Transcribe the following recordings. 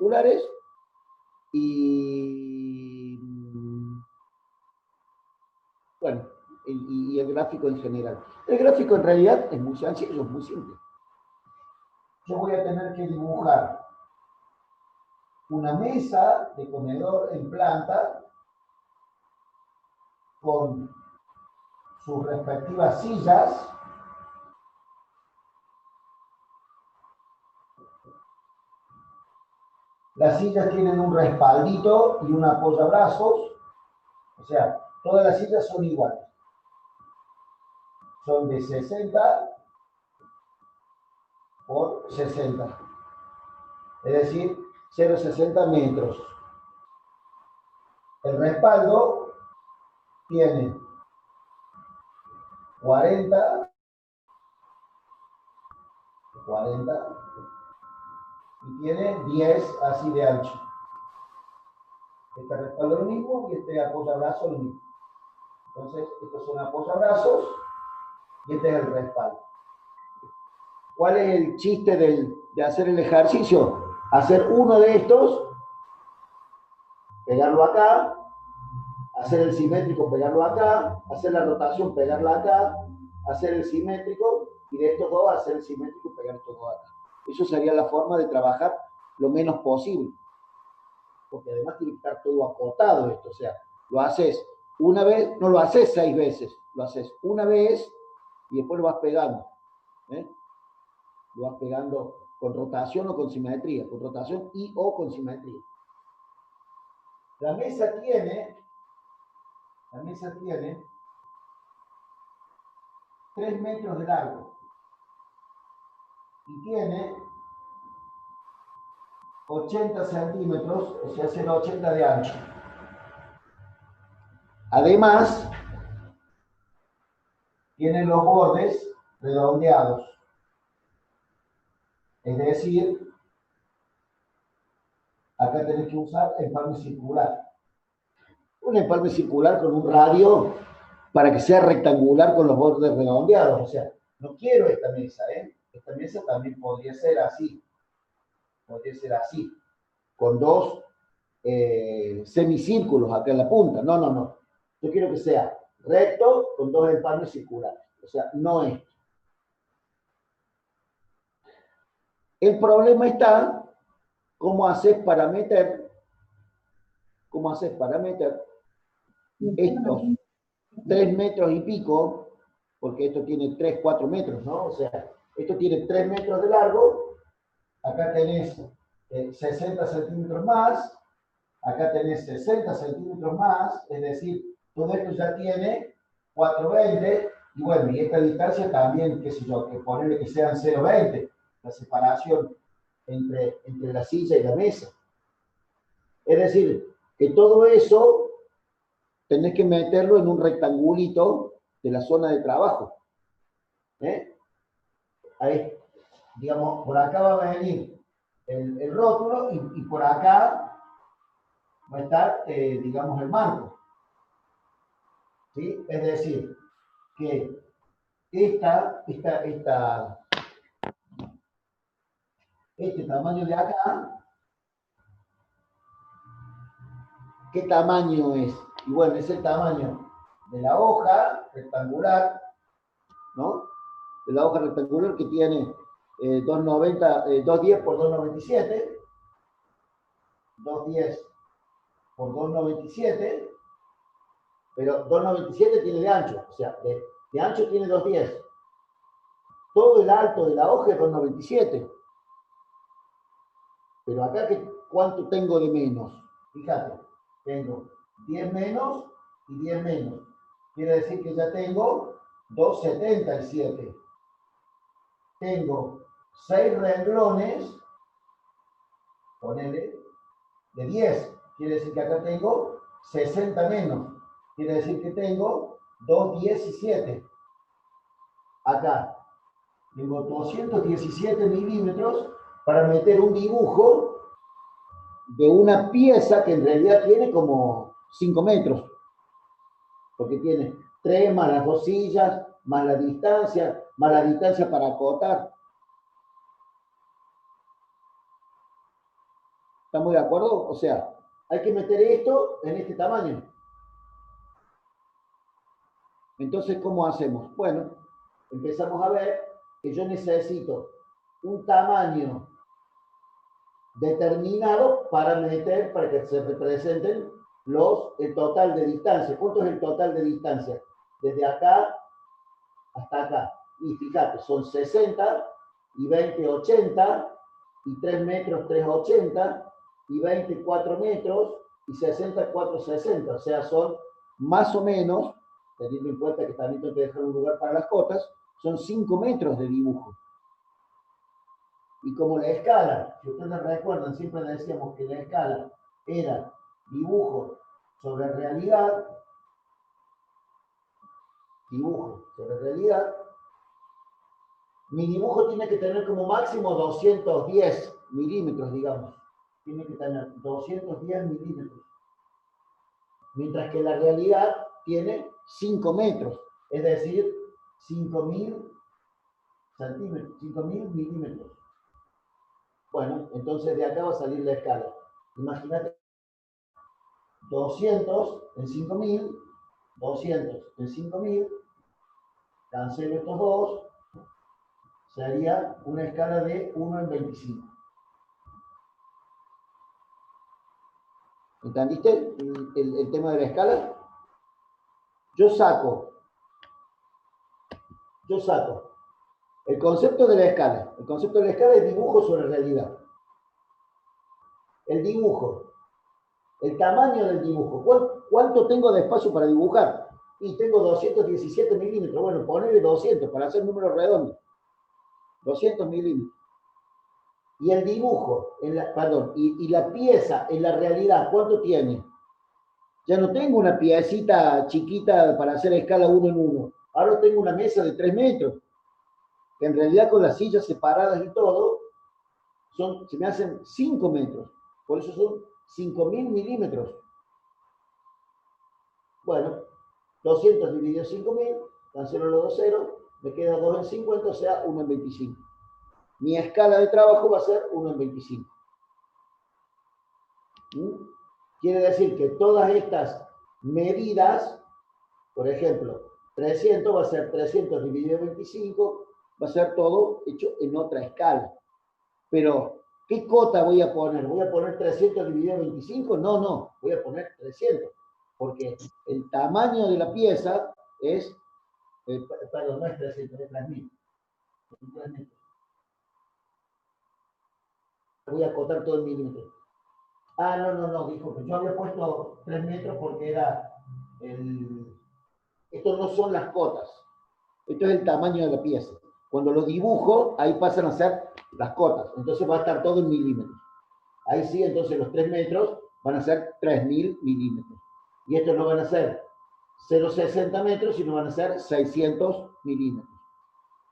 rectangulares y, bueno, y el gráfico en general. El gráfico en realidad es muy sencillo, es muy simple. Yo voy a tener que dibujar una mesa de comedor en planta con sus respectivas sillas. Las sillas tienen un respaldito y un apoyabrazos, o sea, todas las sillas son iguales. Son de 60 por 60, es decir, 0,60 metros. El respaldo tiene 40 y tiene 10 así de ancho. Este respaldo es lo mismo y este apoyabrazo es lo mismo. Entonces, estos son apoyabrazos y este es el respaldo. ¿Cuál es el chiste de hacer el ejercicio? Hacer uno de estos, pegarlo acá, hacer el simétrico, pegarlo acá, hacer la rotación, pegarla acá, hacer el simétrico, y de estos dos hacer el simétrico, pegar estos dos acá. Eso sería la forma de trabajar lo menos posible. Porque además tiene que estar todo acotado esto, o sea, lo haces una vez, no lo haces 6 veces, lo haces una vez y después lo vas pegando. Lo vas pegando con rotación o con simetría, con rotación y o con simetría. La mesa tiene 3 metros de largo y tiene 80 centímetros, o sea, 0,80 de ancho. Además, tiene los bordes redondeados. Es decir, acá tenés que usar empalme circular. Un empalme circular con un radio para que sea rectangular con los bordes redondeados. O sea, no quiero esta mesa, ¿eh? Esta mesa también podría ser así. Podría ser así. Con dos semicírculos acá en la punta. No, no, no. Yo quiero que sea recto con dos empalmes circulares. O sea, no esto. El problema está cómo haces para meter estos 3 metros y pico, porque esto tiene 3, 4 metros, ¿no? O sea, esto tiene 3 metros de largo, acá tenés 60 centímetros más, acá tenés 60 centímetros más, es decir, todo esto ya tiene 4,20, y bueno, y esta distancia también, qué sé yo, que ponerle que sean 0,20, la separación entre la silla y la mesa. Es decir, que todo eso tenés que meterlo en un rectangulito de la zona de trabajo. Ahí, digamos, por acá va a venir el rótulo y por acá va a estar, digamos, el marco. ¿Sí? Es decir, que este tamaño de acá, ¿qué tamaño es? Y bueno, es el tamaño de la hoja rectangular, ¿no? De la hoja rectangular que tiene 2,90, 2,10 por 2,97, 2,10 por 2,97, pero 2,97 tiene de ancho, o sea, de ancho tiene 2,10. Todo el alto de la hoja es 2,97. Pero acá, ¿cuánto tengo de menos? Fíjate, tengo 10 menos y 10 menos. Quiere decir que ya tengo 2,77. Tengo 6 renglones, ponele, de 10. Quiere decir que acá tengo 60 menos. Quiere decir que tengo 2,17. Acá tengo 217 milímetros para meter un dibujo de una pieza que en realidad tiene como 5 metros. Porque tiene 3 más las 2 sillas, más la distancia para acotar. ¿Estamos de acuerdo? O sea, hay que meter esto en este tamaño. Entonces, ¿cómo hacemos? Bueno, empezamos a ver que yo necesito un tamaño determinado para meter, para que se representen el total de distancia. ¿Cuánto es el total de distancia? Desde acá hasta acá. Y fíjate, son 60 y 20, 80, y 3 metros, 3, 80, y 20, 4 metros, y 60, 4, 60. O sea, son más o menos, teniendo en cuenta que también tengo que dejar un lugar para las cotas, son 5 metros de dibujo. Y como la escala, si ustedes recuerdan, siempre decíamos que la escala era dibujo sobre realidad, mi dibujo tiene que tener como máximo 210 milímetros, digamos. Tiene que tener 210 milímetros. Mientras que la realidad tiene 5 metros, es decir, 5.000 centímetros, 5.000 milímetros. Bueno, entonces de acá va a salir la escala. Imagínate 200 en 5.000, 200 en 5.000, cancelo estos dos, sería una escala de 1 en 25. ¿Entendiste el tema de la escala? Yo saco el concepto de la escala. El concepto de la escala es dibujo sobre realidad. El dibujo, el tamaño del dibujo. ¿Cuánto tengo de espacio para dibujar? Y tengo 217 milímetros. Bueno, ponele 200 para hacer números redondos. 200 milímetros. Y el dibujo, y la pieza en la realidad, ¿cuánto tiene? Ya no tengo una piecita chiquita para hacer escala 1 en 1. Ahora tengo una mesa de 3 metros, que en realidad con las sillas separadas y todo, se me hacen 5 metros. Por eso son 5.000 milímetros. Bueno, 200 dividido 5.000, cancelo los dos ceros, me queda 2 en 50, o sea, 1 en 25. Mi escala de trabajo va a ser 1 en 25. Quiere decir que todas estas medidas, por ejemplo, 300 va a ser 300 dividido 25, va a ser todo hecho en otra escala. Pero, ¿qué cota voy a poner? ¿Voy a poner 300 dividido 25? No, voy a poner 300, porque el tamaño de la pieza es, perdón, no es 300, es 3.000. Voy a acotar todo en milímetros. Ah, no, dijo que yo había puesto 3 metros porque era Esto no son las cotas, esto es el tamaño de la pieza. Cuando lo dibujo, ahí pasan a ser las cotas, entonces va a estar todo en milímetros. Ahí sí, entonces los 3 metros van a ser 3.000 milímetros. Y estos no van a ser 0,60 metros, sino van a ser 600 milímetros.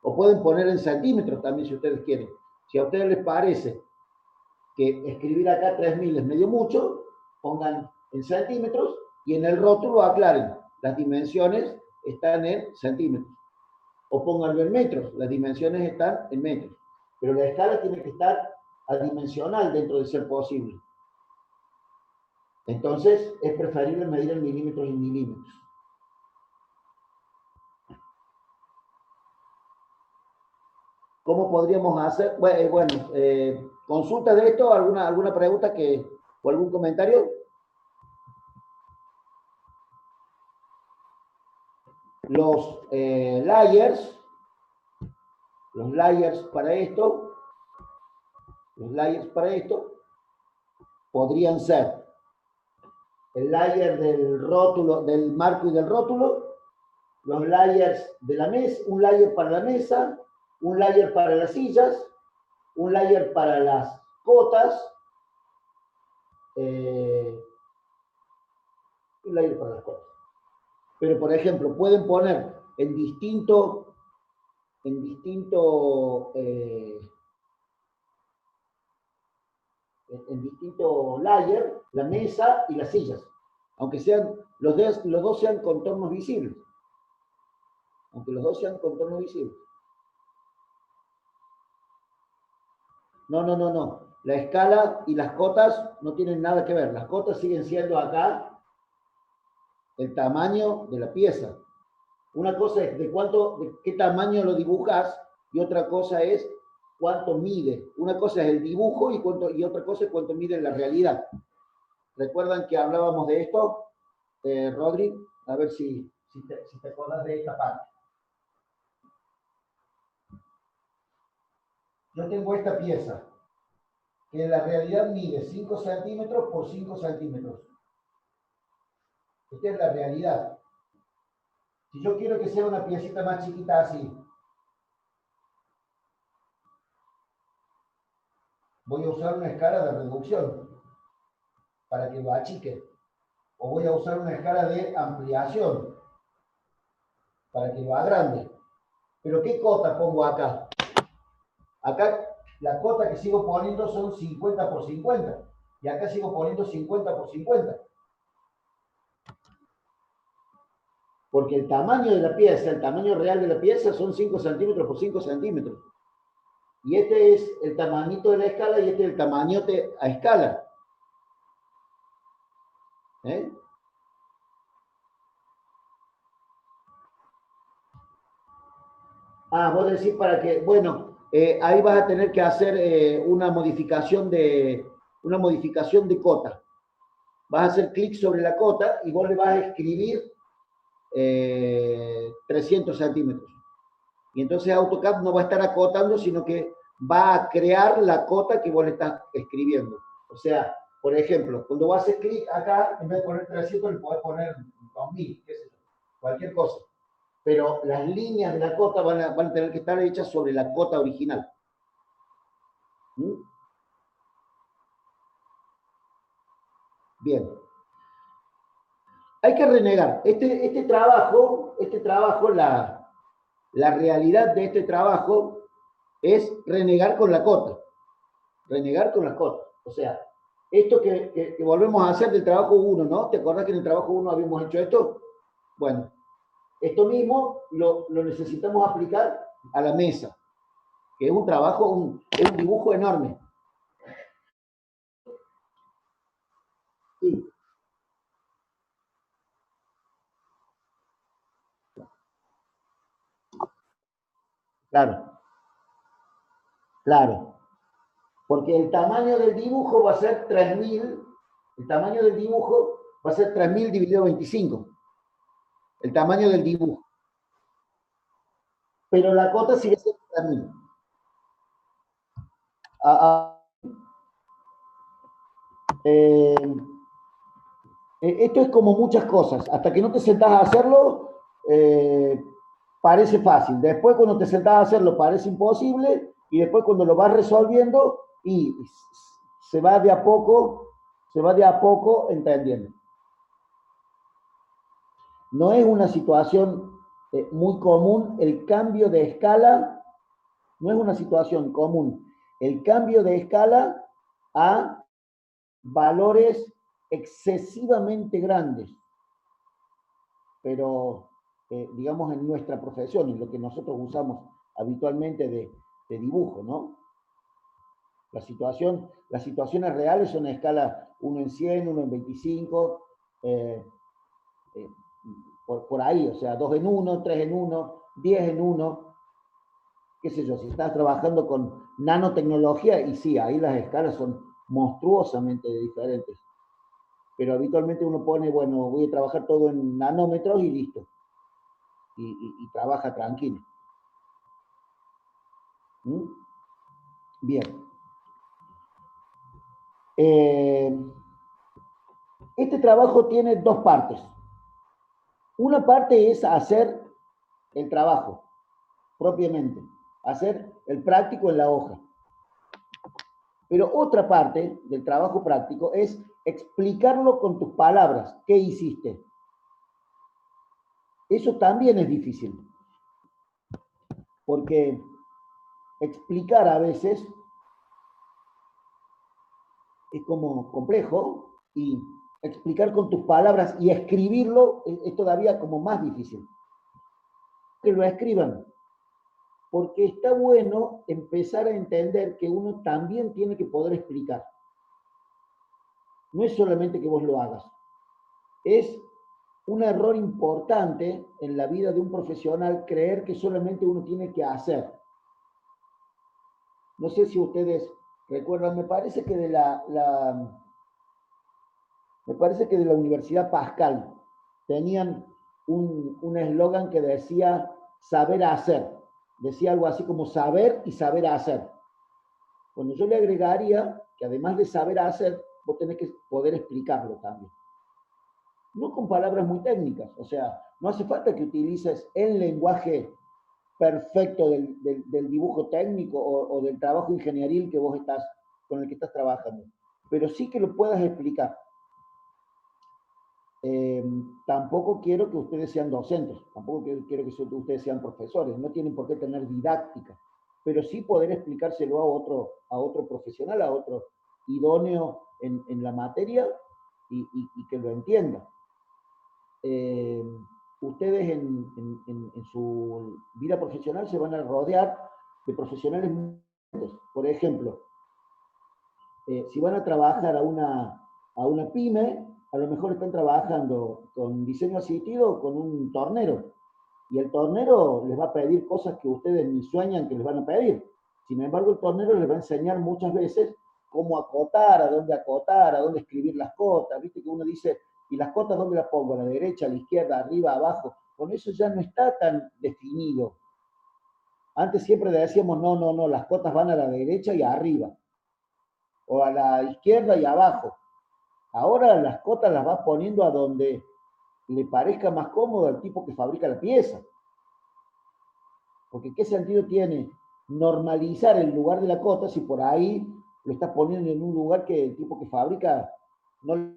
O pueden poner en centímetros también si ustedes quieren. Si a ustedes les parece que escribir acá 3.000 es medio mucho, pongan en centímetros y en el rótulo aclaren. Las dimensiones están en centímetros. O pónganlo en metros, las dimensiones están en metros. Pero la escala tiene que estar adimensional dentro de ser posible. Entonces, es preferible medir en milímetros y milímetros. ¿Cómo podríamos hacer? Bueno, consulta de esto, alguna pregunta o algún comentario. Los layers para esto, podrían ser el layer del rótulo, del marco y del rótulo, los layers de la mesa, un layer para la mesa, un layer para las sillas, un layer para las cotas, un layer para las cotas. Pero, por ejemplo, pueden poner en distinto layer la mesa y las sillas, aunque sean los dos sean contornos visibles. No. la escala y las cotas no tienen nada que ver. Las cotas siguen siendo acá el tamaño de la pieza. Una cosa es de qué tamaño lo dibujas y otra cosa es cuánto mide. Una cosa es el dibujo y otra cosa es cuánto mide en la realidad. ¿Recuerdan que hablábamos de esto, Rodri? A ver si te acuerdas de esta parte. Yo tengo esta pieza, que en la realidad mide 5 centímetros por 5 centímetros. Esta es la realidad. Si yo quiero que sea una piecita más chiquita así, voy a usar una escala de reducción para que lo achique. O voy a usar una escala de ampliación para que lo agrande. Pero ¿qué cota pongo acá? Acá la cota que sigo poniendo son 50 por 50. Y acá sigo poniendo 50 por 50. Porque el tamaño de la pieza, el tamaño real de la pieza son 5 centímetros por 5 centímetros. Y este es el tamañito de la escala y este es el tamañote a escala. ¿Eh? Ah, vos decís para que, bueno, ahí vas a tener que hacer una modificación de cota. Vas a hacer clic sobre la cota y vos le vas a escribir 300 centímetros. Y entonces AutoCAD no va a estar acotando, sino que va a crear la cota que vos le estás escribiendo. O sea, por ejemplo, cuando vos haces clic acá, en vez de poner 300, le podés poner 2000, qué sé yo, cualquier cosa. Pero las líneas de la cota van a tener que estar hechas sobre la cota original. ¿Mm? Bien. Hay que renegar. Este trabajo, la realidad de este trabajo es renegar con la cota. Renegar con la cota. O sea, esto que volvemos a hacer del trabajo 1, ¿no? ¿Te acordás que en el trabajo 1 habíamos hecho esto? Bueno, esto mismo lo necesitamos aplicar a la mesa, que es un trabajo, es un dibujo enorme. Sí. Claro, claro. Porque el tamaño del dibujo va a ser 3000, el tamaño del dibujo va a ser 3000 dividido 25. El tamaño del dibujo. Pero la cota sigue siendo 3000. Ah, ah, eh, esto es como muchas cosas. Hasta que no te sentás a hacerlo, parece fácil. Después, cuando te sentás a hacerlo, parece imposible. Y después, cuando lo vas resolviendo, y se va de a poco entendiendo. No es una situación muy común el cambio de escala, no es una situación común el cambio de escala a valores excesivamente grandes, pero digamos en nuestra profesión, en lo que nosotros usamos habitualmente de dibujo, ¿no? Las situaciones reales son a escala 1 en 100, 1 en 25, por ahí, o sea, 2 en 1, 3 en 1, 10 en 1, qué sé yo, si estás trabajando con nanotecnología, y sí, ahí las escalas son monstruosamente diferentes. Pero habitualmente uno pone, bueno, voy a trabajar todo en nanómetros y listo. Y trabaja tranquilo. ¿Mm? Bien. Este trabajo tiene dos partes. Una parte es hacer el trabajo, propiamente. Hacer el práctico en la hoja. Pero otra parte del trabajo práctico es explicarlo con tus palabras. ¿Qué hiciste? Eso también es difícil. Porque explicar a veces es como complejo y explicar con tus palabras y escribirlo es todavía como más difícil. Que lo escriban. porque está bueno empezar a entender que uno también tiene que poder explicar. No es solamente que vos lo hagas. Es un error importante en la vida de un profesional creer que solamente uno tiene que hacer. No sé si ustedes recuerdan, me parece que de la Universidad Pascal tenían un eslogan que decía saber hacer. Decía algo así como saber y saber hacer. Bueno, yo le agregaría que además de saber hacer, vos tenés que poder explicarlo también. No con palabras muy técnicas, o sea, no hace falta que utilices el lenguaje perfecto del dibujo técnico o del trabajo ingenieril que vos con el que estás trabajando, pero sí que lo puedas explicar. Tampoco quiero que ustedes sean docentes, tampoco quiero que ustedes sean profesores, no tienen por qué tener didáctica, pero sí poder explicárselo a otro profesional, a otro idóneo en la materia y que lo entienda. Ustedes en su vida profesional se van a rodear de profesionales muy diferentes. Por ejemplo, si van a trabajar a una pyme, a lo mejor están trabajando con diseño asistido con un tornero. Y el tornero les va a pedir cosas que ustedes ni sueñan que les van a pedir. Sin embargo, el tornero les va a enseñar muchas veces cómo acotar, a dónde escribir las cotas. Viste que uno dice, ¿y las cotas dónde las pongo? ¿A la derecha, a la izquierda, arriba, abajo? Con eso ya no está tan definido. Antes siempre decíamos, no, las cotas van a la derecha y arriba. O a la izquierda y abajo. Ahora las cotas las vas poniendo a donde le parezca más cómodo al tipo que fabrica la pieza. Porque ¿qué sentido tiene normalizar el lugar de la cota si por ahí lo estás poniendo en un lugar que el tipo que fabrica no lo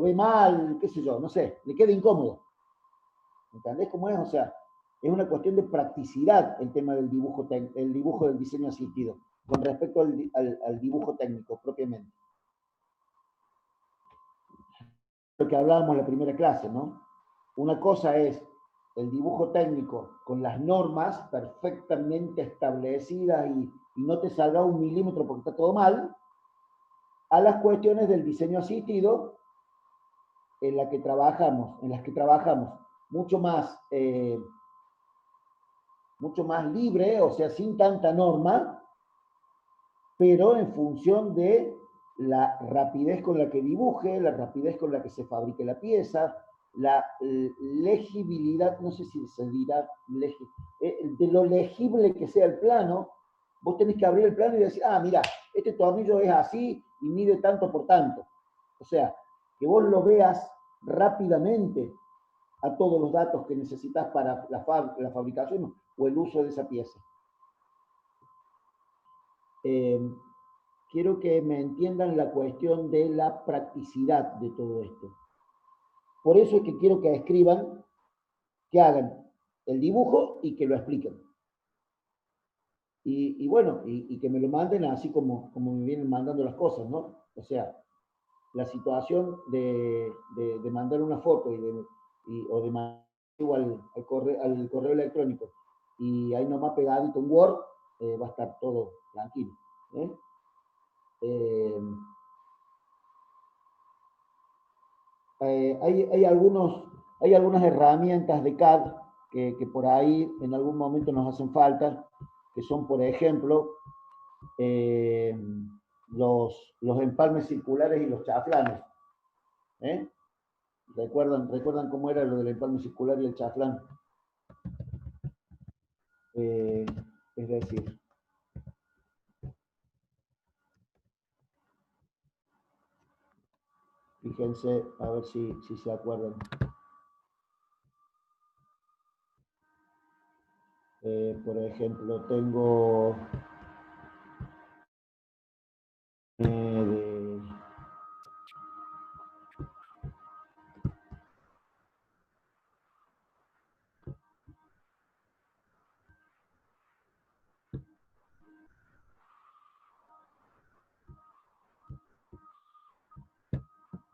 ve mal, qué sé yo, no sé, le queda incómodo? ¿Entendés cómo es? O sea, es una cuestión de practicidad el tema del dibujo del diseño asistido con respecto al dibujo técnico propiamente. Lo que hablábamos en la primera clase, ¿no? Una cosa es el dibujo técnico con las normas perfectamente establecidas y no te salga 1 milímetro porque está todo mal, a las cuestiones del diseño asistido en las que trabajamos mucho más libre, o sea, sin tanta norma, pero en función de la rapidez con la que dibuje, la rapidez con la que se fabrique la pieza, la legibilidad, no sé si se dirá, de lo legible que sea el plano. Vos tenés que abrir el plano y decir, mira, este tornillo es así y mide tanto por tanto. O sea, que vos lo veas rápidamente a todos los datos que necesitas para la fabricación o el uso de esa pieza. Quiero que me entiendan la cuestión de la practicidad de todo esto. Por eso es que quiero que escriban, que hagan el dibujo y que lo expliquen. Y bueno, y que me lo manden así como me vienen mandando las cosas, ¿no? O sea, la situación de mandar una foto o de mandar al correo electrónico y ahí nomás pegadito un Word, va a estar todo tranquilo. Hay algunas herramientas de CAD que por ahí en algún momento nos hacen falta, que son, por ejemplo, los empalmes circulares y los chaflanes. ¿Recuerdan cómo era lo del empalme circular y el chaflán? Es decir, fíjense, a ver si se acuerdan. Por ejemplo, tengo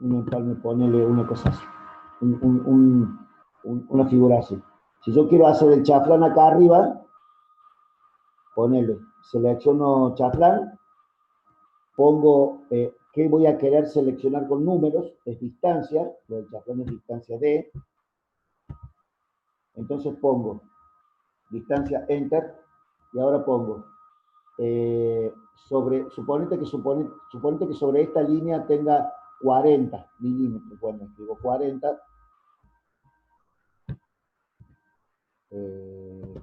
un empalme, ponerle una cosa así, una figura así. Si yo quiero hacer el chaflán acá arriba, ponele, selecciono chaflán, pongo qué voy a querer seleccionar con números, es distancia, lo del chaflán es distancia D, entonces pongo distancia Enter, y ahora pongo suponete que sobre esta línea tenga 40 milímetros, bueno, escribo 40,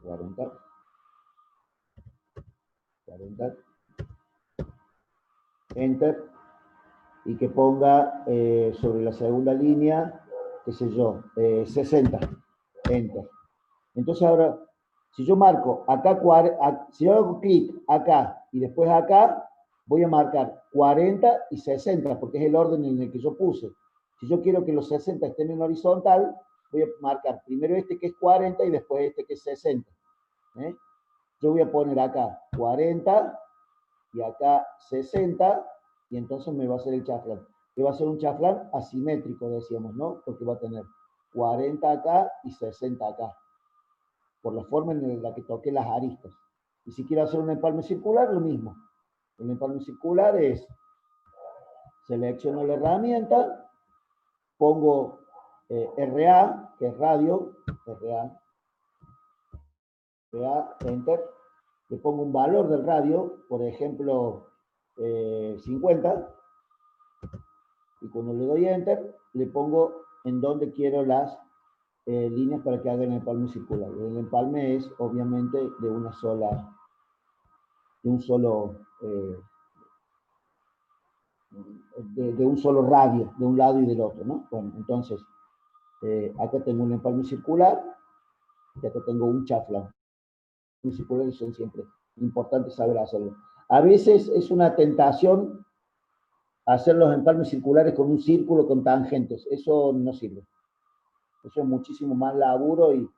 40, Enter, y que ponga sobre la segunda línea, qué sé yo, 60, Enter. Entonces ahora, si yo marco acá, si yo hago clic acá y después acá, voy a marcar 40 y 60, porque es el orden en el que yo puse. Si yo quiero que los 60 estén en horizontal, voy a marcar primero este que es 40 y después este que es 60. Yo voy a poner acá 40 y acá 60, y entonces me va a hacer el chaflán. Que va a ser un chaflán asimétrico, decíamos, ¿no? Porque va a tener 40 acá y 60 acá, por la forma en la que toqué las aristas. Y si quiero hacer un empalme circular, lo mismo. El empalme circular es, selecciono la herramienta, pongo RA, que es radio, RA, Enter, le pongo un valor del radio, por ejemplo, 50, y cuando le doy Enter, le pongo en donde quiero las líneas para que hagan el empalme circular. El empalme es, obviamente, de un solo de un solo radio, de un lado y del otro, ¿no? Bueno, entonces, acá tengo un empalme circular, y acá tengo un chaflán. Los circulares son siempre importantes saber hacerlo. A veces es una tentación hacer los empalmes circulares con un círculo con tangentes. Eso no sirve. Eso es muchísimo más laburo, y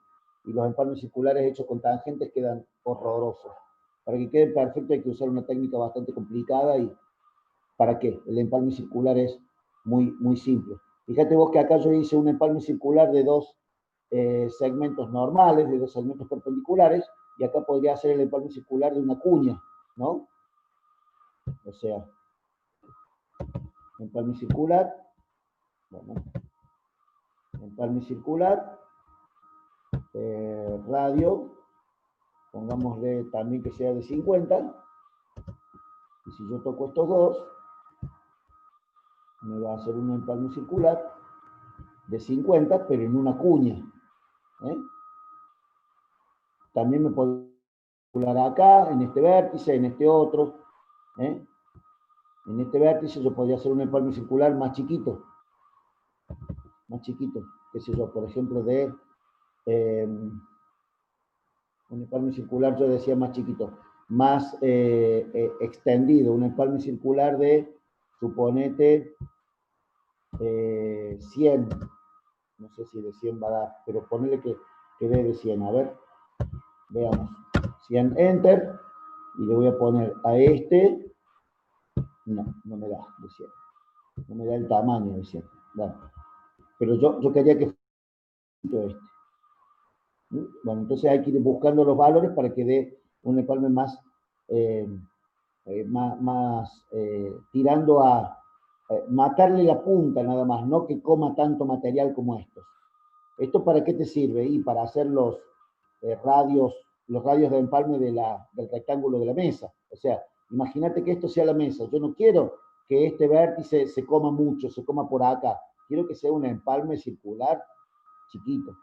los empalmes circulares hechos con tangentes quedan horrorosos. Para que quede perfecto hay que usar una técnica bastante complicada. ¿Y para qué? El empalme circular es muy, muy simple. Fíjate vos que acá yo hice un empalme circular de dos segmentos normales, de dos segmentos perpendiculares, y acá podría hacer el empalme circular de una cuña, ¿no? O sea, empalme circular, bueno, empalme circular, radio, pongámosle también que sea de 50, y si yo toco estos dos, me va a hacer un empalme circular de 50, pero en una cuña. También me puedo circular acá, en este vértice, en este otro. En este vértice yo podría hacer un empalme circular más chiquito, qué sé yo, por ejemplo, de un empalme circular, yo decía más chiquito, más extendido, un empalme circular de, suponete, 100, no sé si de 100 va a dar, pero ponele que dé de 100, a ver, veamos, 100, Enter, y le voy a poner a este, no me da de 100, no me da el tamaño de 100, bueno, pero yo quería que fuera este. Bueno, entonces hay que ir buscando los valores para que dé un empalme más, tirando a matarle la punta nada más, no que coma tanto material como estos. ¿Esto para qué te sirve? Y para hacer los radios de empalme del rectángulo de la mesa. O sea, imagínate que esto sea la mesa. Yo no quiero que este vértice se coma mucho, se coma por acá. Quiero que sea un empalme circular chiquito.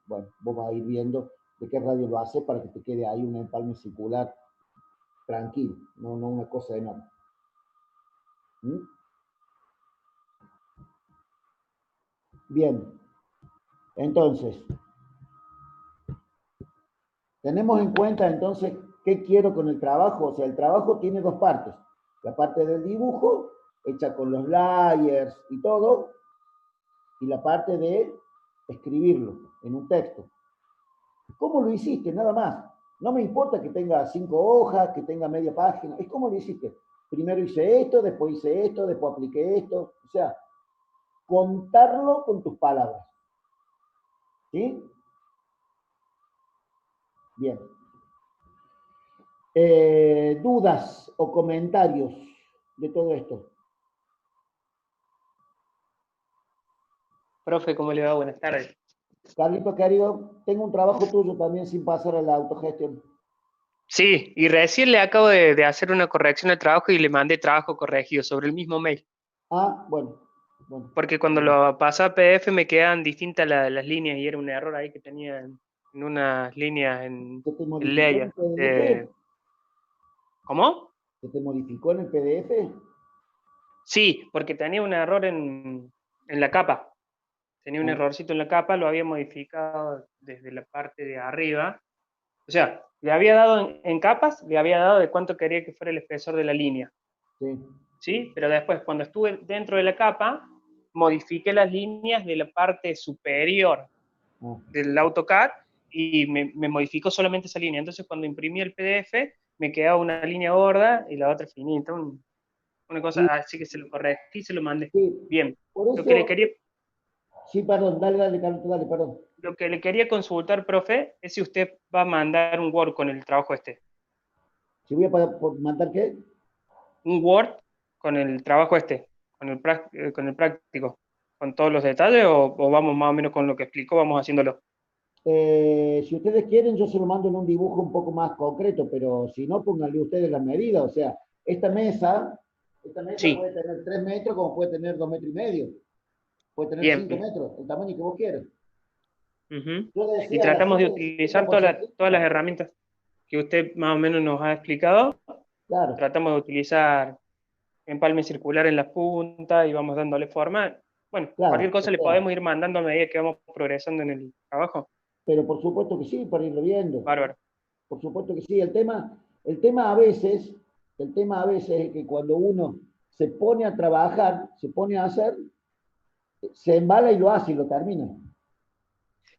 Bueno, vos vas a ir viendo de qué radio lo hace para que te quede ahí un empalme circular tranquilo, no una cosa enorme. Bien, entonces, tenemos en cuenta entonces qué quiero con el trabajo. O sea, el trabajo tiene dos partes. La parte del dibujo, hecha con los layers y todo, y la parte de escribirlo en un texto. ¿Cómo lo hiciste? Nada más. No me importa que tenga 5 hojas, que tenga media página. Es como lo hiciste. Primero hice esto, después hice esto, después apliqué esto. O sea, contarlo con tus palabras. ¿Sí? Bien. dudas o comentarios de todo esto. Profe, ¿cómo le va? Buenas tardes. Carlito, querido, tengo un trabajo tuyo también sin pasar a la autogestión. Sí, y recién le acabo de hacer una corrección al trabajo y le mandé trabajo corregido sobre el mismo mail. Ah, bueno, bueno. Porque cuando lo pasé a PDF me quedan distintas las líneas y era un error ahí que tenía en unas líneas ¿Se te en modificó en el layer. PDF? ¿Cómo? ¿Se te modificó en el PDF? Sí, porque tenía un error en la capa. Tenía un Ah, errorcito en la capa, lo había modificado desde la parte de arriba. O sea, le había dado en capas, le había dado de cuánto quería que fuera el espesor de la línea. sí. ¿Sí? Pero después, cuando estuve dentro de la capa, modifiqué las líneas de la parte superior Ah, del AutoCAD y me modificó solamente esa línea. Entonces, cuando imprimí el PDF, me quedaba una línea gorda y la otra finita, una cosa sí, así que se lo corregí y se lo mandé. sí. Bien. Por Lo que le eso, quería, sí, perdón, dale, dale, Carlito, dale, perdón. lo que le quería consultar, profe, es si usted va a mandar un Word con el trabajo este. Si voy a mandar qué, Un Word con el trabajo este, con el práctico, con todos los detalles, o vamos más o menos con lo que explicó, vamos haciéndolo. si ustedes quieren, yo se lo mando en un dibujo un poco más concreto, pero si no, pónganle ustedes las medidas. O sea, esta mesa Sí, puede tener 3 metros como puede tener 2 metros y medio. Puede tener bien. 5 metros, el tamaño que vos quieras. Ujú. Yo Y decía, la tratamos de silla de utilizar 50%, todas las herramientas que usted más o menos nos ha explicado. claro, Tratamos de utilizar empalme circular en las puntas y vamos dándole forma. Bueno, cualquier claro, o cosa le sea, podemos ir mandando a medida que vamos progresando en el trabajo. pero por supuesto que sí, para irlo viendo. Bárbaro. Por supuesto que sí. El tema a veces es que cuando uno se pone a trabajar, se pone a hacer, se embala y lo hace y lo termina.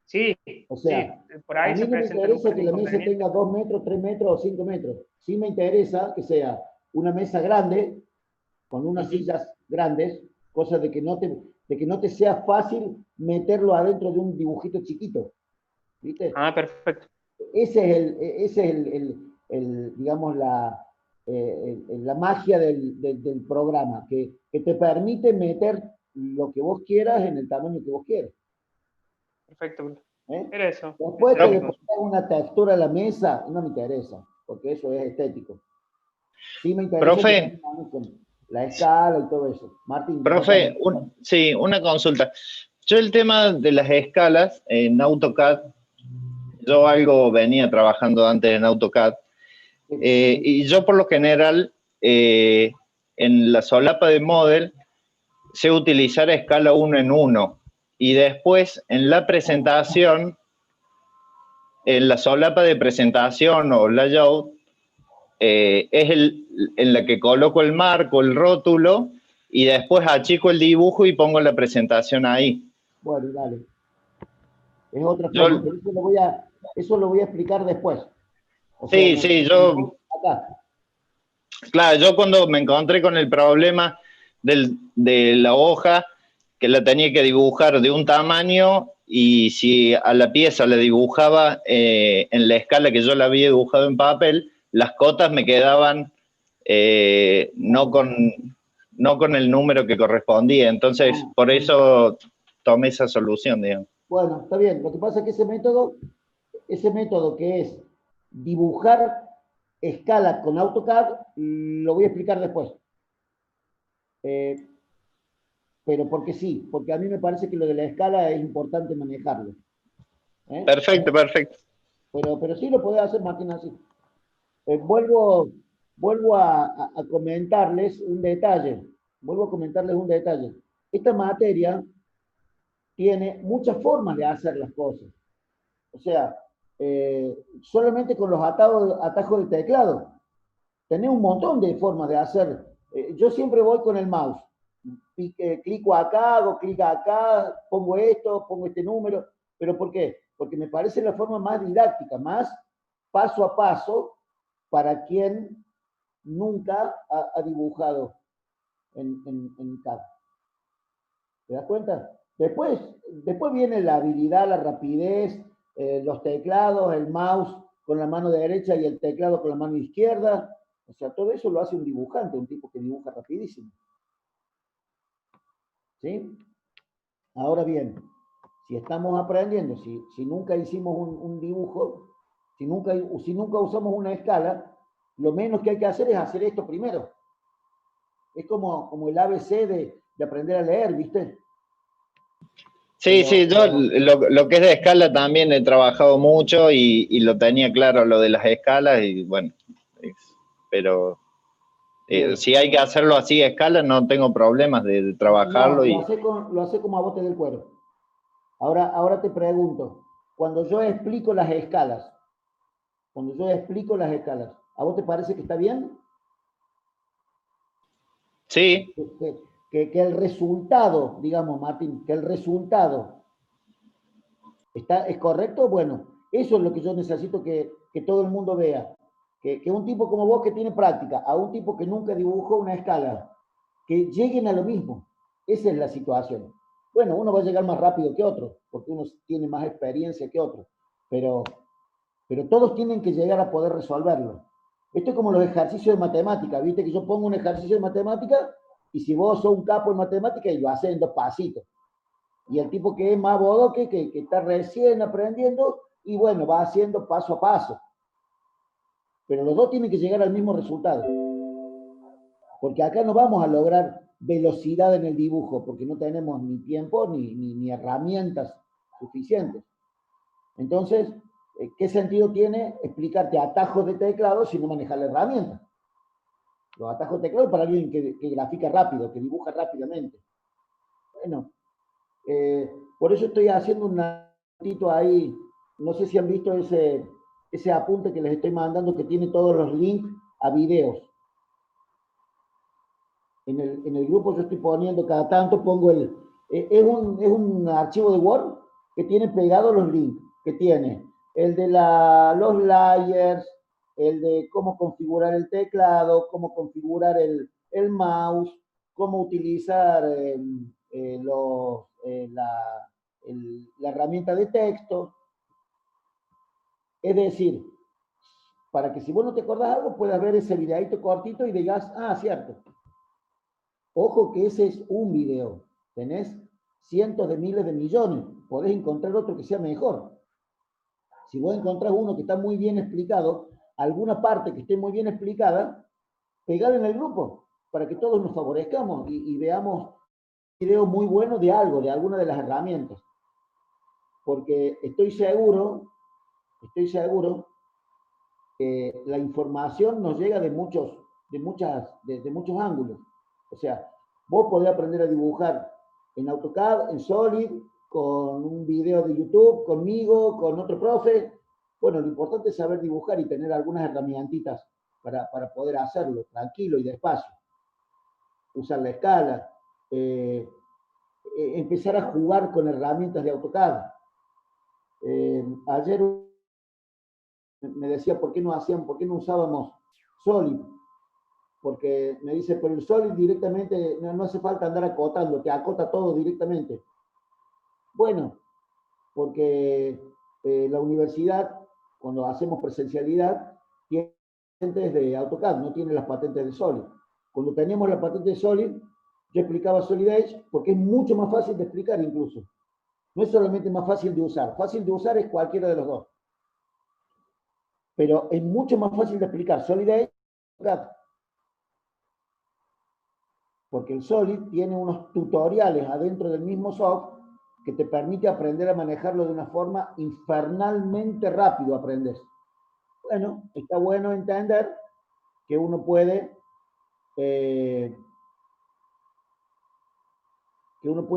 Sí, O sí, sea, por a ahí mí se no me presentan un interesa par de que la mesa inconvenientes. tenga 2 metros, 3 metros o 5 metros. Sí me interesa que sea una mesa grande, con unas Ujú. sillas grandes, cosa de que no te sea fácil meterlo adentro de un dibujito chiquito. ¿Viste? Ah, perfecto. Ese es digamos, la magia del programa, que te permite meter lo que vos quieras en el tamaño que vos quieras. Perfecto. ¿Eh? Era eso. Después Esa era que mi le consulta. pongas una textura a la mesa, no me interesa, porque eso es estético. Sí me interesa que Profe, también con la escala y todo eso. Martín, profe, discúlpame. sí, una consulta. Yo el tema de las escalas en AutoCAD, yo algo venía trabajando antes en AutoCAD, y yo por lo general en la solapa de Model sé utilizar escala uno en uno y después en la presentación, en la solapa de presentación o layout, en la que coloco el marco, el rótulo, y después achico el dibujo y pongo la presentación ahí. Bueno, dale. Es otra Yo, forma, pero eso lo voy a explicar después. O sea, sí, sí, yo, acá. claro, yo cuando me encontré con el problema de la hoja, que la tenía que dibujar de un tamaño, y si a la pieza la dibujaba en la escala que yo la había dibujado en papel, las cotas me quedaban no con el número que correspondía. Entonces, por eso tomé esa solución, digamos. Bueno, está bien. Lo que pasa es que ese método que es dibujar escala con AutoCAD, lo voy a explicar después. Eh, pero porque sí, porque a mí me parece que lo de la escala es importante manejarlo. ¿Eh? Perfecto, perfecto. Pero sí lo podés hacer, Martín, así. Vuelvo a comentarles un detalle. Vuelvo a comentarles un detalle. Esta materia tiene muchas formas de hacer las cosas. O sea, solamente con los atajos de teclado. Tenés un montón de formas de hacer. Yo siempre voy con el mouse. Clico acá, hago clic acá, pongo esto, pongo este número. ¿Pero por qué? Porque me parece la forma más didáctica, más paso a paso para quien nunca ha dibujado en CAD. ¿Te das cuenta? Después viene la habilidad, la rapidez, los teclados, el mouse. con la mano derecha y el teclado con la mano izquierda. O sea, todo eso lo hace un dibujante, un tipo que dibuja rapidísimo. ¿Sí? Ahora bien, si estamos aprendiendo, si nunca hicimos un dibujo, si nunca usamos una escala, lo menos que hay que hacer es hacer esto primero. Es como el ABC de aprender a leer, ¿viste? Sí, sí, yo lo que es de escala también he trabajado mucho y lo tenía claro lo de las escalas y bueno, pero si hay que hacerlo así a escala no tengo problemas de trabajarlo No, y lo hace como a bote del cuero. Ahora te pregunto, cuando yo explico las escalas, ¿a vos te parece que está bien? sí, Que el resultado, digamos, Martín, que el resultado es correcto, bueno, eso es lo que yo necesito que todo el mundo vea. Que un tipo como vos que tiene práctica, a un tipo que nunca dibujó una escala, que lleguen a lo mismo. Esa es la situación. Bueno, uno va a llegar más rápido que otro, porque uno tiene más experiencia que otro, pero, pero todos tienen que llegar a poder resolverlo. Esto es como los ejercicios de matemática, viste que yo pongo un ejercicio de matemática y si vos sos un capo en matemática y lo haces en 2 pasitos. Y el tipo que es más bodoque, que está recién aprendiendo, y bueno, va haciendo paso a paso. Pero los dos tienen que llegar al mismo resultado. Porque acá no vamos a lograr velocidad en el dibujo, porque no tenemos ni tiempo ni herramientas suficientes. Entonces, ¿qué sentido tiene explicarte atajos de teclado si no manejas la herramienta? Los atajos de teclado para alguien que grafica rápido, que dibuja rápidamente. Bueno, por eso estoy haciendo un ratito ahí, no sé si han visto ese apunte que les estoy mandando que tiene todos los links a videos. En el grupo yo estoy poniendo, cada tanto pongo es un archivo de Word que tiene pegados los links, que tiene el de los layers, el de cómo configurar el teclado, cómo configurar el mouse, cómo utilizar la herramienta de texto. Es decir, para que si vos no te acordás algo, puedas ver ese videito cortito y digas, ah, cierto. Ojo que ese es un video. Tenés cientos de miles de millones. Podés encontrar otro que sea mejor. Si vos encontrás uno que está muy bien explicado, alguna parte que esté muy bien explicada, pegala en el grupo para que todos nos favorezcamos y veamos un video muy bueno de algo, de alguna de las herramientas. Porque estoy seguro que la información nos llega de muchos ángulos. O sea, vos podés aprender a dibujar en AutoCAD, en Solid, con un video de YouTube, conmigo, con otro profe. Bueno, lo importante es saber dibujar y tener algunas herramientitas para poder hacerlo tranquilo y despacio. Usar la escala, empezar a jugar con herramientas de AutoCAD. Ayer me decía por qué no usábamos Solid, porque me dice, pero el Solid directamente no hace falta andar acotando, te acota todo directamente. Bueno, porque la universidad, cuando hacemos presencialidad, tiene patentes de AutoCAD, no tiene las patentes de Solid. Cuando teníamos la patente de Solid, yo explicaba Solid Edge porque es mucho más fácil de explicar incluso. No es solamente más fácil de usar es cualquiera de los dos. Pero es mucho más fácil de explicar Solid Edge que AutoCAD. Porque el Solid tiene unos tutoriales adentro del mismo software que te permite aprender a manejarlo de una forma infernalmente rápido aprendes. Bueno, está bueno entender que uno puede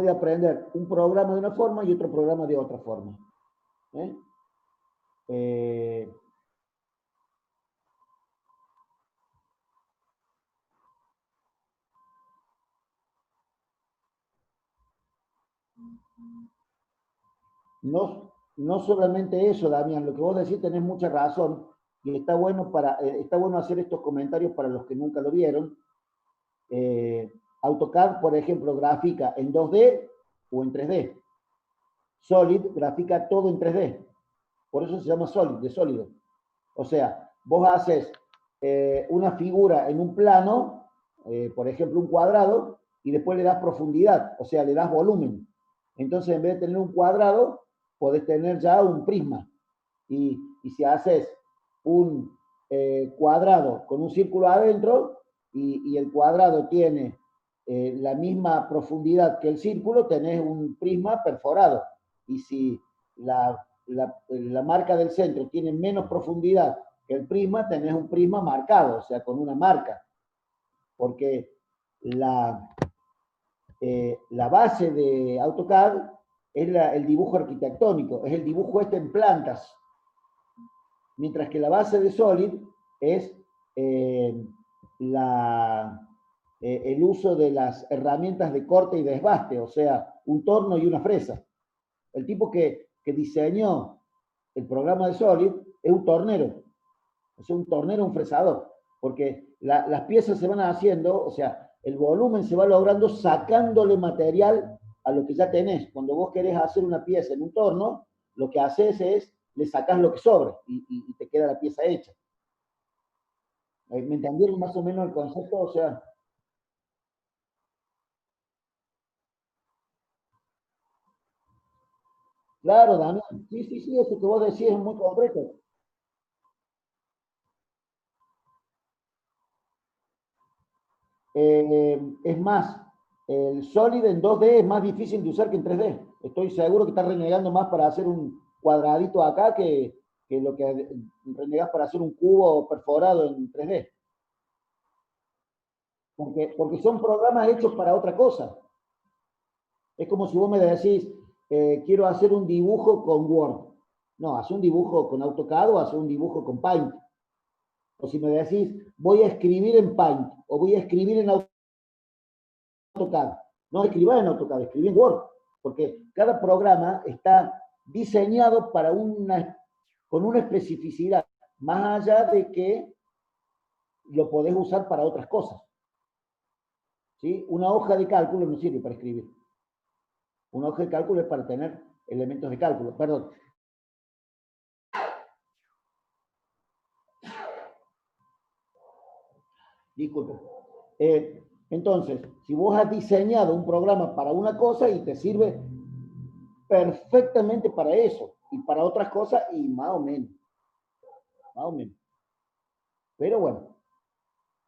aprender un programa de una forma y otro programa de otra forma. No solamente eso, Damián, lo que vos decís tenés mucha razón y está bueno hacer estos comentarios para los que nunca lo vieron. AutoCAD, por ejemplo, grafica en 2D o en 3D. Solid grafica todo en 3D. Por eso se llama Solid, de sólido. O sea, vos haces una figura en un plano, por ejemplo un cuadrado, y después le das profundidad, o sea, le das volumen. Entonces, en vez de tener un cuadrado, podés tener ya un prisma. Y si haces un cuadrado con un círculo adentro, y el cuadrado tiene la misma profundidad que el círculo, tenés un prisma perforado. Y si la marca del centro tiene menos profundidad que el prisma, tenés un prisma marcado, o sea, con una marca. Porque la base de AutoCAD es el dibujo arquitectónico, es el dibujo en plantas. Mientras que la base de Solid es el uso de las herramientas de corte y desbaste, o sea, un torno y una fresa. El tipo que diseñó el programa de Solid es un tornero, o sea, un tornero, un fresador, porque las piezas se van haciendo, o sea, el volumen se va logrando sacándole material a lo que ya tenés. Cuando vos querés hacer una pieza en un torno, lo que haces es, le sacás lo que sobre y te queda la pieza hecha. ¿Me entendieron más o menos el concepto? O sea, claro, Daniel, sí, sí, sí, eso que vos decís es muy concreto. Es más, el Solid en 2D es más difícil de usar que en 3D. Estoy seguro que estás renegando más para hacer un cuadradito acá que lo que renegas para hacer un cubo perforado en 3D. Porque son programas hechos para otra cosa. Es como si vos me decís, quiero hacer un dibujo con Word. No, haz un dibujo con AutoCAD o haz un dibujo con Paint. O si me decís, voy a escribir en Paint o voy a escribir en AutoCAD. No escribas en AutoCAD, escribí en Word. Porque cada programa está diseñado para con una especificidad, más allá de que lo podés usar para otras cosas. ¿Sí? Una hoja de cálculo no sirve para escribir. Una hoja de cálculo es para tener elementos de cálculo. Perdón. Disculpe. Entonces, si vos has diseñado un programa para una cosa y te sirve perfectamente para eso, y para otras cosas, y más o menos. Más o menos. Pero bueno.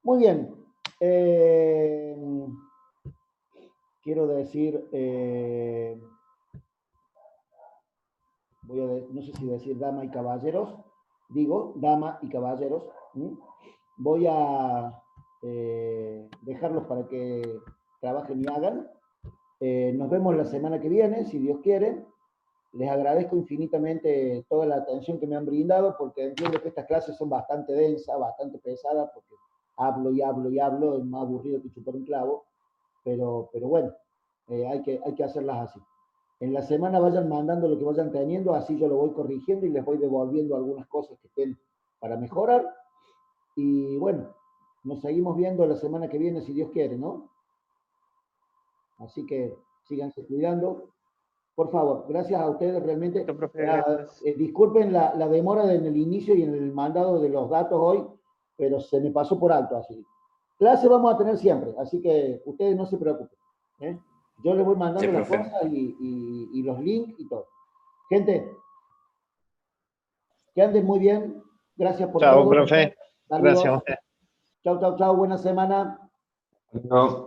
Muy bien. Quiero decir, no sé si decir dama y caballeros, digo, dama y caballeros. Voy a dejarlos para que trabajen y hagan. Nos vemos la semana que viene, si Dios quiere. Les agradezco infinitamente toda la atención que me han brindado, porque entiendo que estas clases son bastante densas, bastante pesadas, porque hablo y hablo y hablo, es más aburrido que chupar un clavo, pero bueno, hay que hacerlas así. En la semana vayan mandando lo que vayan teniendo, así yo lo voy corrigiendo y les voy devolviendo algunas cosas que estén para mejorar. Y bueno, nos seguimos viendo la semana que viene, si Dios quiere, ¿no? Así que síganse cuidando. Por favor, gracias a ustedes realmente. Disculpen la demora en el inicio y en el mandado de los datos hoy, pero se me pasó por alto así. Clase vamos a tener siempre, así que ustedes no se preocupen. Yo les voy mandando las cosas y los links y todo. Gente, que anden muy bien. Gracias por todo. Chao, profe. Saludos. Gracias a usted. Chau, chau, chau. Buena semana. No.